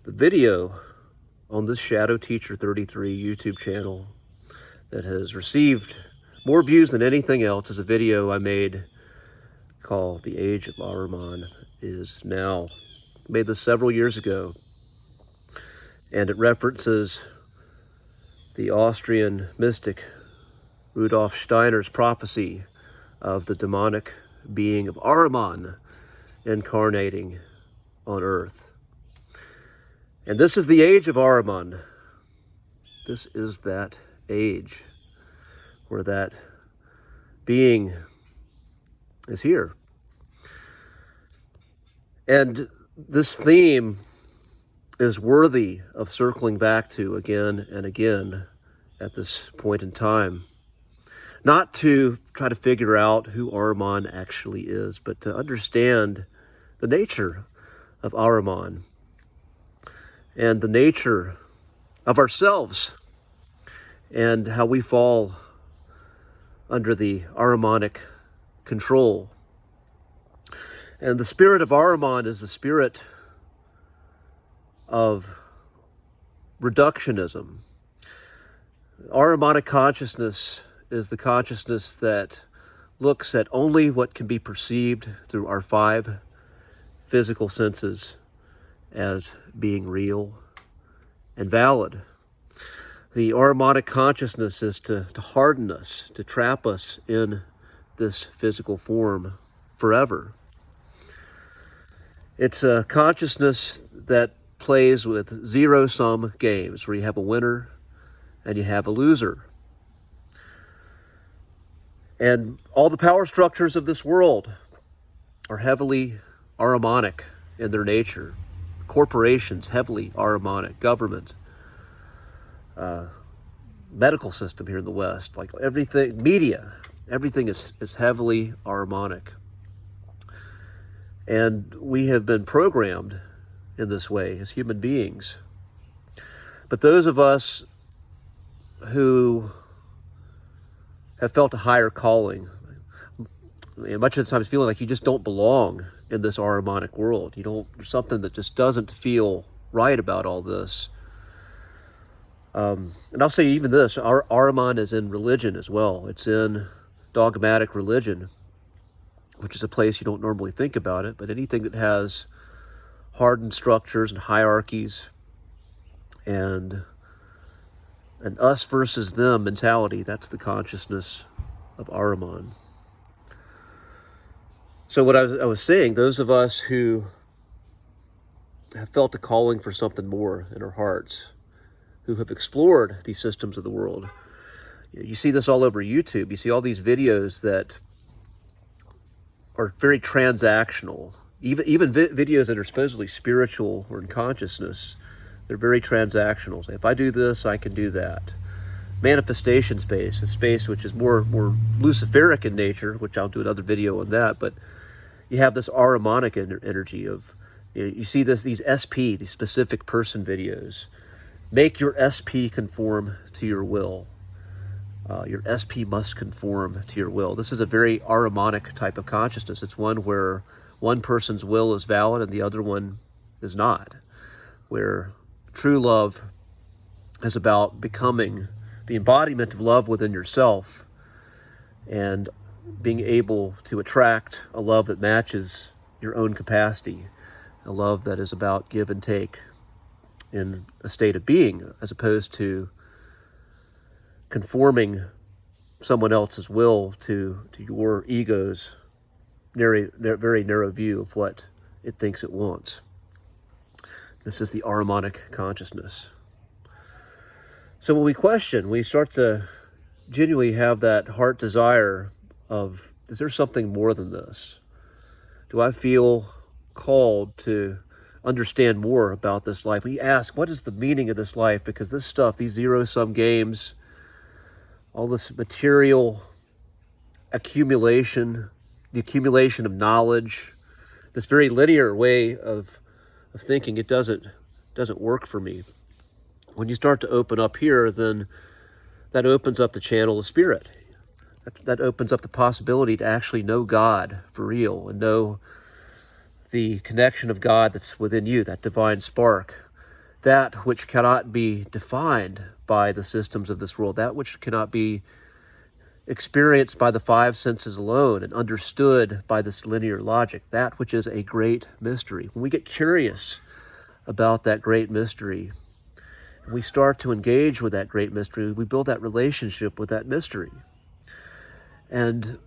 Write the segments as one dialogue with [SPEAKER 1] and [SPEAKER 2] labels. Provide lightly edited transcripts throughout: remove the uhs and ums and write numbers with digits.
[SPEAKER 1] The video on this Shadow Teacher 33 YouTube channel that has received more views than anything else is a video I made called The Age of Ahriman. Is now made this several years ago, and it references the Austrian mystic Rudolf Steiner's prophecy of the demonic being of Ahriman incarnating on earth. And this is the age of Ahriman. This is that age where that being is here. And this theme is worthy of circling back to again and again at this point in time. Not to try to figure out who Ahriman actually is, but to understand the nature of Ahriman and the nature of ourselves and how we fall under the Ahrimanic control. And the spirit of Ahriman is the spirit of reductionism. Ahrimanic consciousness is the consciousness that looks at only what can be perceived through our 5 physical senses as being real and valid. The Ahrimanic consciousness is to harden us, to trap us in this physical form forever. It's a consciousness that plays with zero-sum games where you have a winner and you have a loser. And all the power structures of this world are heavily Ahrimanic in their nature. Corporations, heavily Ahrimanic. Government, medical system here in the West, like everything, media, everything is heavily Ahrimanic. And we have been programmed in this way as human beings. But those of us who have felt a higher calling, and much of the time it's feeling like you just don't belong in this Ahrimanic world. There's something that just doesn't feel right about all this. And I'll say even this, Ahriman is in religion as well. It's in dogmatic religion, which is a place you don't normally think about it, but anything that has hardened structures and hierarchies and an us versus them mentality, that's the consciousness of Ahriman. So what I was saying, those of us who have felt a calling for something more in our hearts, who have explored these systems of the world, you see this all over YouTube. You see all these videos that are very transactional. Even videos that are supposedly spiritual or in consciousness, they're very transactional. Say, if I do this, I can do that. Manifestation space, a space which is more Luciferic in nature, which I'll do another video on that, but you have this Ahrimanic energy of, you see these SP, these specific person videos. Make your SP conform to your will. Your SP must conform to your will. This is a very Ahrimanic type of consciousness. It's one where one person's will is valid and the other one is not. Where true love is about becoming the embodiment of love within yourself and being able to attract a love that matches your own capacity, a love that is about give and take in a state of being, as opposed to conforming someone else's will to your ego's very narrow view of what it thinks it wants. This is the Ahrimanic consciousness. So when we question, we start to genuinely have that heart desire of, is there something more than this? Do I feel called to understand more about this life? We ask, what is the meaning of this life? Because this stuff, these zero-sum games, all this material accumulation, the accumulation of knowledge, this very linear way of thinking, it doesn't work for me. When you start to open up here, then that opens up the channel of spirit. That opens up the possibility to actually know God for real and know the connection of God that's within you, that divine spark that which cannot be defined by the systems of this world, that which cannot be experienced by the five senses alone and understood by this linear logic, that which is a great mystery. When we get curious about that great mystery, and we start to engage with that great mystery, we build that relationship with that mystery. And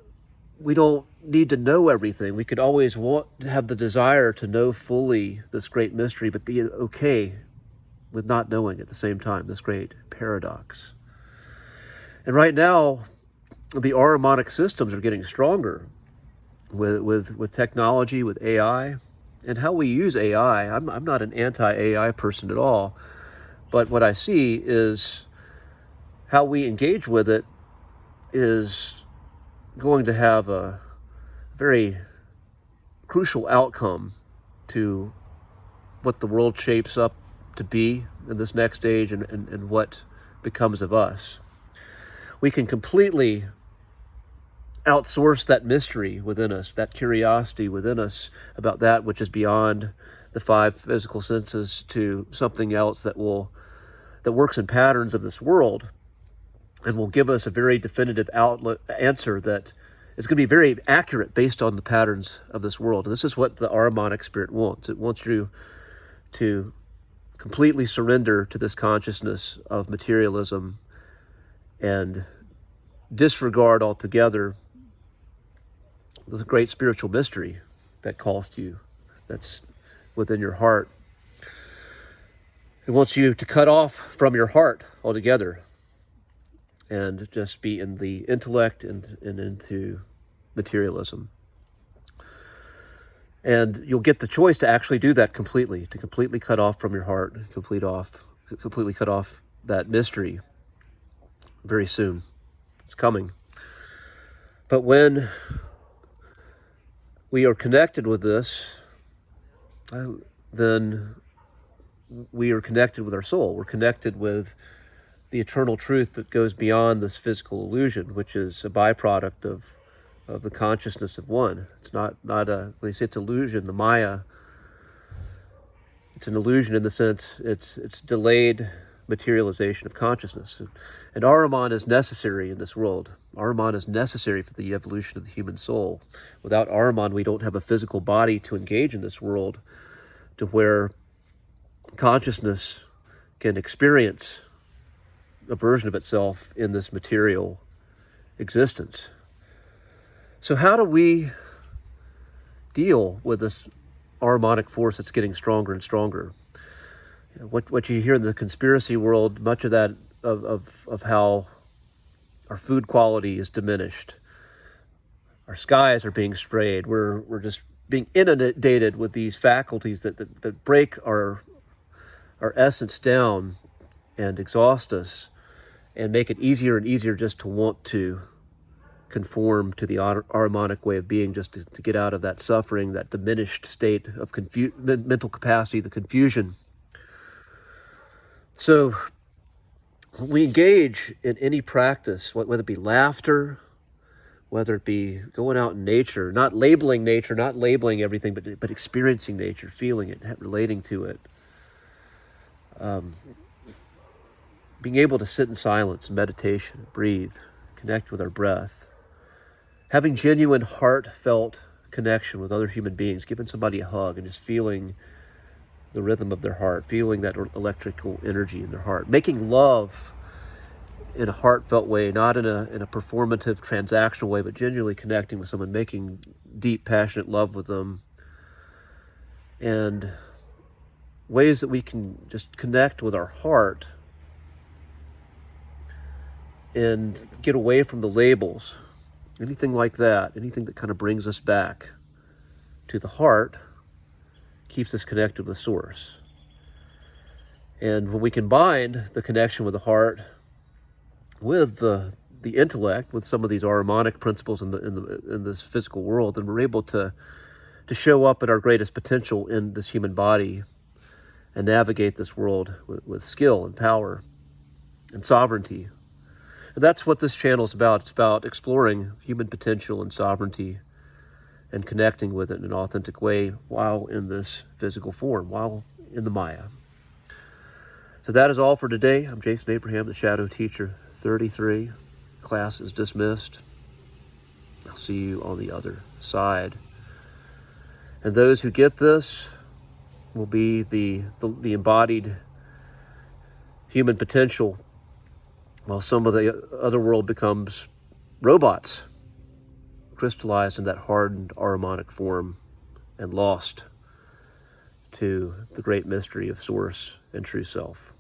[SPEAKER 1] we don't need to know everything. We could always have the desire to know fully this great mystery, but be okay with not knowing at the same time, this great paradox. And right now, the Ahrimanic systems are getting stronger with technology, with AI, and how we use AI. I'm not an anti-AI person at all, but what I see is how we engage with it is going to have a very crucial outcome to what the world shapes up to be in this next age and what becomes of us. We can completely outsource that mystery within us, that curiosity within us about that which is beyond the five physical senses, to something else that works in patterns of this world and will give us a very definitive answer that is going to be very accurate based on the patterns of this world. And this is what the Ahrimanic spirit wants. It wants you to completely surrender to this consciousness of materialism and disregard altogether the great spiritual mystery that calls to you, that's within your heart. It wants you to cut off from your heart altogether and just be in the intellect and into materialism. And you'll get the choice to actually do that completely, to completely cut off from your heart, completely cut off that mystery very soon. It's coming. But when we are connected with this, then we are connected with our soul. We're connected with the eternal truth that goes beyond this physical illusion, which is a byproduct of the consciousness of one. It's not when they say it's illusion, the Maya, it's an illusion in the sense it's delayed materialization of consciousness. And Ahriman is necessary in this world. Ahriman is necessary for the evolution of the human soul. Without Ahriman, we don't have a physical body to engage in this world, to where consciousness can experience a version of itself in this material existence. So how do we deal with this Ahrimanic force that's getting stronger and stronger? What you hear in the conspiracy world, much of that of how our food quality is diminished, our skies are being sprayed, we're just being inundated with these faculties that break our essence down and exhaust us and make it easier and easier just to want to conform to the Ahrimanic way of being, just to get out of that suffering, that diminished state of mental capacity, the confusion. So when we engage in any practice, whether it be laughter, whether it be going out in nature, not labeling everything, but experiencing nature, feeling it, relating to it, being able to sit in silence, meditation, breathe, connect with our breath, having genuine heartfelt connection with other human beings, giving somebody a hug and just feeling the rhythm of their heart, feeling that electrical energy in their heart, making love in a heartfelt way, not in a performative, transactional way, but genuinely connecting with someone, making deep, passionate love with them, and ways that we can just connect with our heart and get away from the labels, anything like that, anything that kind of brings us back to the heart, keeps us connected with Source. And when we combine the connection with the heart with the intellect, with some of these Ahrimanic principles in this physical world, then we're able to show up at our greatest potential in this human body and navigate this world with skill and power and sovereignty. And that's what this channel is about. It's about exploring human potential and sovereignty and connecting with it in an authentic way while in this physical form, while in the Maya. So that is all for today. I'm Jason Abraham, the Shadow Teacher 33. Class is dismissed. I'll see you on the other side. And those who get this will be the embodied human potential, while some of the other world becomes robots, crystallized in that hardened Ahrimanic form and lost to the great mystery of Source and True Self.